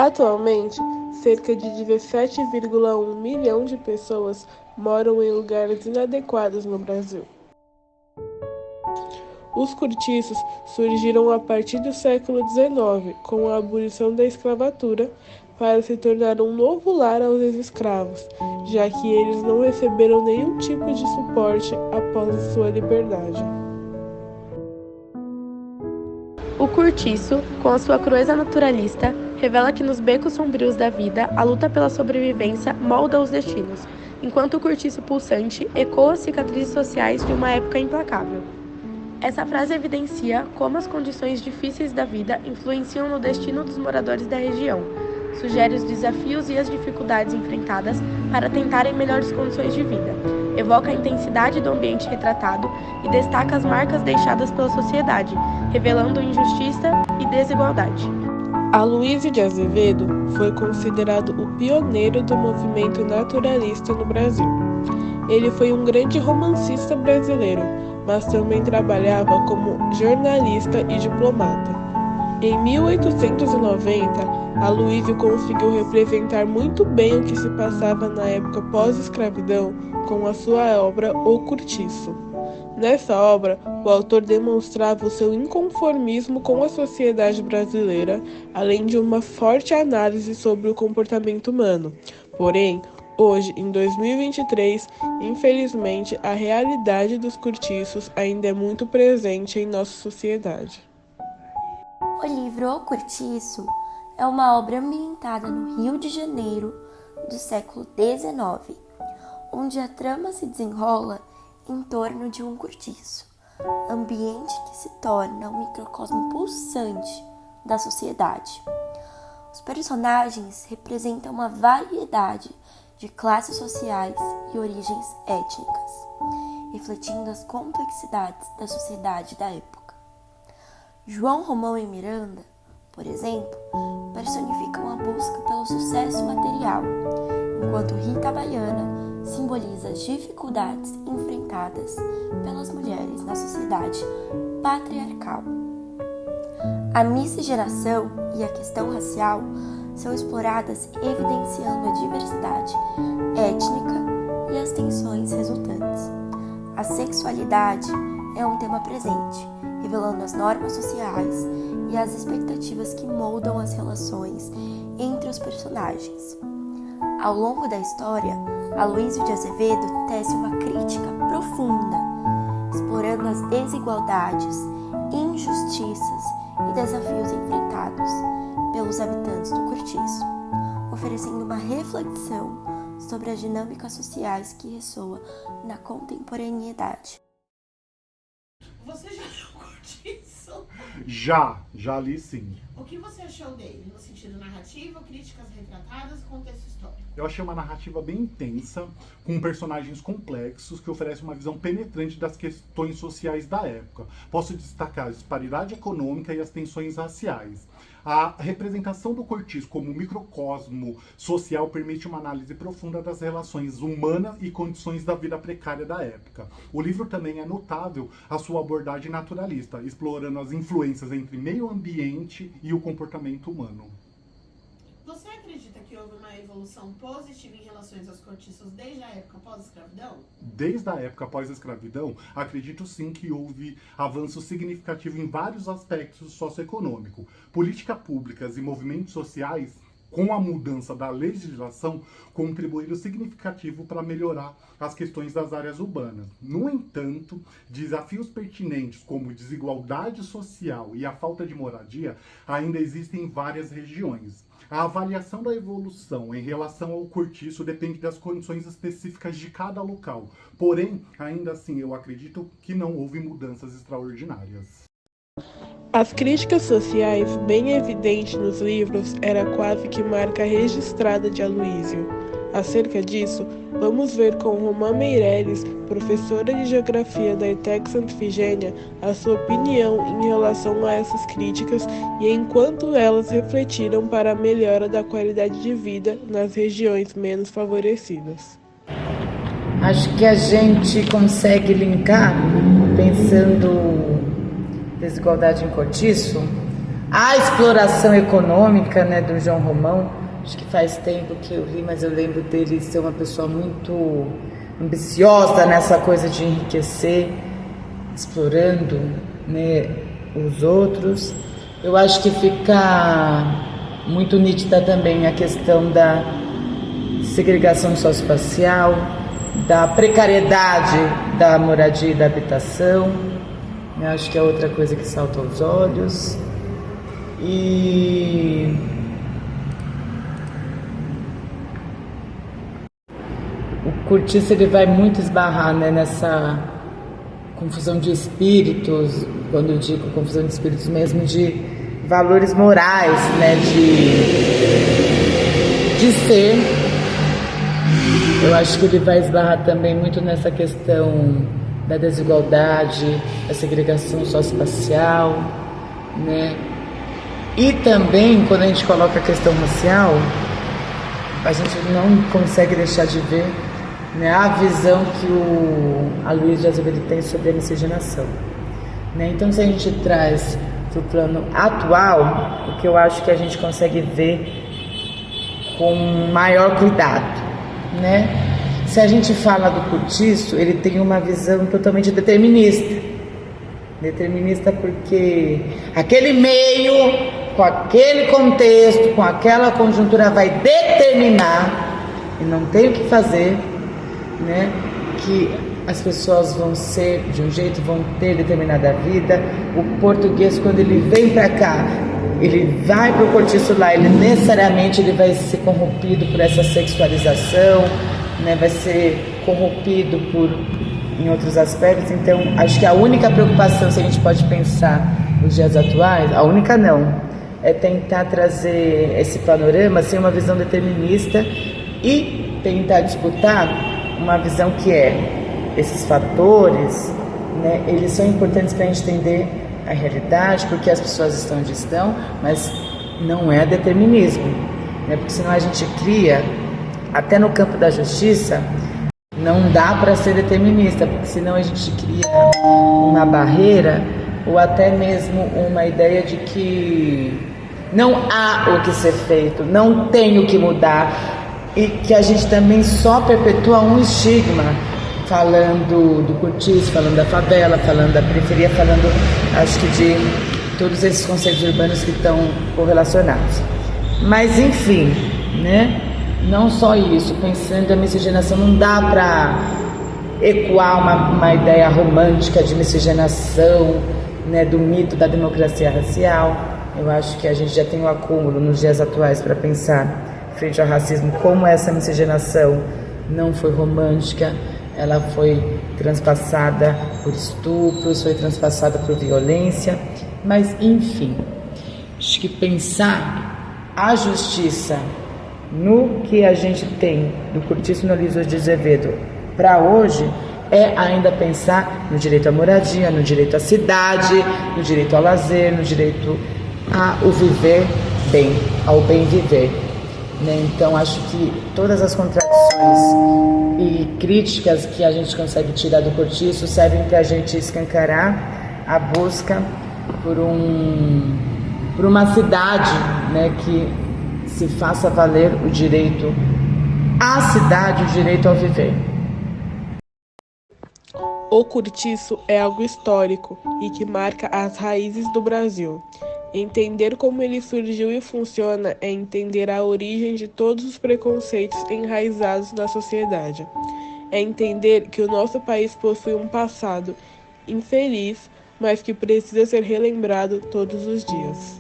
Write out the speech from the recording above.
Atualmente, cerca de 17,1 milhão de pessoas moram em lugares inadequados no Brasil. Os cortiços surgiram a partir do século XIX, com a abolição da escravatura, para se tornar um novo lar aos ex-escravos, já que eles não receberam nenhum tipo de suporte após a sua liberdade. O cortiço, com a sua crueza naturalista, revela que nos becos sombrios da vida, a luta pela sobrevivência molda os destinos, enquanto o cortiço pulsante ecoa as cicatrizes sociais de uma época implacável. Essa frase evidencia como as condições difíceis da vida influenciam no destino dos moradores da região, sugere os desafios e as dificuldades enfrentadas para tentarem melhores condições de vida, evoca a intensidade do ambiente retratado e destaca as marcas deixadas pela sociedade, revelando injustiça e desigualdade. Aloysio de Azevedo foi considerado o pioneiro do movimento naturalista no Brasil. Ele foi um grande romancista brasileiro, mas também trabalhava como jornalista e diplomata. Em 1890, Aloysio conseguiu representar muito bem o que se passava na época pós-escravidão com a sua obra O Cortiço. Nessa obra, o autor demonstrava o seu inconformismo com a sociedade brasileira, além de uma forte análise sobre o comportamento humano. Porém, hoje, em 2023, infelizmente, a realidade dos cortiços ainda é muito presente em nossa sociedade. O livro O Cortiço é uma obra ambientada no Rio de Janeiro do século XIX, onde a trama se desenrola em torno de um cortiço, ambiente que se torna um microcosmo pulsante da sociedade. Os personagens representam uma variedade de classes sociais e origens étnicas, refletindo as complexidades da sociedade da época. João Romão e Miranda, por exemplo, personificam a busca pelo sucesso material, enquanto Rita Baiana simboliza as dificuldades enfrentadas pelas mulheres na sociedade patriarcal. A miscigenação e a questão racial são exploradas evidenciando a diversidade étnica e as tensões resultantes. A sexualidade é um tema presente, revelando as normas sociais e as expectativas que moldam as relações entre os personagens. Ao longo da história, Aloysio de Azevedo tece uma crítica profunda, explorando as desigualdades, injustiças e desafios enfrentados pelos habitantes do cortiço, oferecendo uma reflexão sobre as dinâmicas sociais que ressoa na contemporaneidade. Você já leu o Cortiço? Já li sim. O que você achou dele, no sentido narrativo, críticas retratadas e contexto histórico? Eu achei uma narrativa bem intensa, com personagens complexos, que oferece uma visão penetrante das questões sociais da época. Posso destacar a disparidade econômica e as tensões raciais. A representação do cortiço como microcosmo social permite uma análise profunda das relações humanas e condições da vida precária da época. O livro também é notável a sua abordagem naturalista, explorando as influências entre meio ambiente e o comportamento humano. Você acredita que houve uma evolução positiva em relação aos cortiços desde a época pós-escravidão? Desde a época pós-escravidão, acredito sim que houve avanço significativo em vários aspectos socioeconômicos. Políticas públicas e movimentos sociais, com a mudança da legislação, contribuíram significativo para melhorar as questões das áreas urbanas. No entanto, desafios pertinentes como desigualdade social e a falta de moradia ainda existem em várias regiões. A avaliação da evolução em relação ao cortiço depende das condições específicas de cada local. Porém, ainda assim, eu acredito que não houve mudanças extraordinárias. As críticas sociais, bem evidentes nos livros, era quase que marca registrada de Aloysio. Acerca disso, vamos ver com Romã Meireles, professora de Geografia da ETEC Santa Ifigênia, a sua opinião em relação a essas críticas e em quanto elas refletiram para a melhora da qualidade de vida nas regiões menos favorecidas. Acho que a gente consegue linkar, pensando desigualdade em cortiço, A exploração econômica, né, do João Romão, acho que faz tempo que eu li, mas eu lembro dele ser uma pessoa muito ambiciosa nessa coisa de enriquecer, explorando, né, os outros. Eu acho que fica muito nítida também a questão da segregação socioespacial, da precariedade da moradia e da habitação. Eu acho que é outra coisa que salta aos olhos. E o Curtiço, ele vai muito esbarrar, né, nessa confusão de espíritos, quando eu digo confusão de espíritos mesmo, de valores morais, né, de ser. Eu acho que ele vai esbarrar também muito nessa questão da desigualdade, da segregação socioespacial, né? E também, quando a gente coloca a questão racial, a gente não consegue deixar de ver, né, a visão que o Aloysio de Azevedo tem sobre a miscigenação, né? Então, se a gente traz para o plano atual, o que eu acho que a gente consegue ver com maior cuidado, né? Se a gente fala do Curtiço, ele tem uma visão totalmente determinista. Determinista porque aquele meio, com aquele contexto, com aquela conjuntura vai determinar, e não tem o que fazer, né, que as pessoas vão ser de um jeito, vão ter determinada vida. O português, quando ele vem para cá, ele vai para o Curtiço lá, ele necessariamente ele vai ser corrompido por essa sexualização, né, vai ser corrompido em outros aspectos. Então, acho que a única preocupação, se a gente pode pensar nos dias atuais, a única não, é tentar trazer esse panorama sem uma visão determinista e tentar disputar uma visão que é esses fatores, né, eles são importantes para a gente entender a realidade, porque as pessoas estão onde estão, mas não é determinismo, né, porque senão a gente cria, até no campo da justiça, não dá para ser determinista, porque senão a gente cria uma barreira ou até mesmo uma ideia de que não há o que ser feito, não tem o que mudar, e que a gente também só perpetua um estigma, falando do Curtiço, falando da favela, falando da periferia, falando, acho que de todos esses conceitos urbanos que estão correlacionados. Mas enfim, né? Não só isso, pensando na miscigenação, não dá para ecoar uma ideia romântica de miscigenação, né, do mito da democracia racial. Eu acho que a gente já tem um acúmulo nos dias atuais para pensar, frente ao racismo, como essa miscigenação não foi romântica, ela foi transpassada por estupros, foi transpassada por violência, mas enfim, acho que pensar a justiça no que a gente tem do Curtiço no Aloysio de Azevedo para hoje é ainda pensar no direito à moradia, no direito à cidade, no direito ao lazer, no direito ao viver bem, ao bem viver, né? Então acho que todas as contradições e críticas que a gente consegue tirar do Curtiço servem para a gente escancarar a busca por uma cidade, né, que se faça valer o direito à cidade, o direito ao viver. O Curtiço é algo histórico e que marca as raízes do Brasil. Entender como ele surgiu e funciona é entender a origem de todos os preconceitos enraizados na sociedade. É entender que o nosso país possui um passado infeliz, mas que precisa ser relembrado todos os dias.